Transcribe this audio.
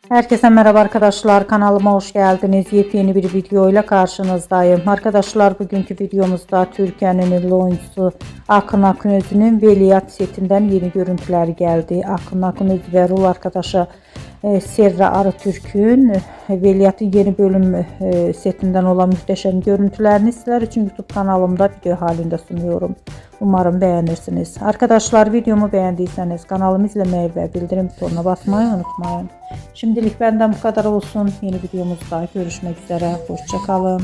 Herkese merhaba arkadaşlar, kanalıma hoş geldiniz. Yepyeni bir video ile karşınızdayım. Arkadaşlar, bugünkü videomuzda Türkiye'nin ünlü oyuncusu Akın Akınözü'nün Veliaht setinden yeni görüntüler geldi. Akın Akınözü ve rol arkadaşı Serra Arıtürk'ün Veliaht'ın yeni bölüm setinden olan muhteşem görüntülerini sizler için YouTube kanalımda video halinde sunuyorum. Umarım beğenirsiniz. Arkadaşlar, videomu beğendiyseniz kanalımı izlemeyi ve bildirim butonuna basmayı unutmayın. Şimdilik benden bu kadar olsun. Yeni videomuzda görüşmek üzere. Hoşça kalın.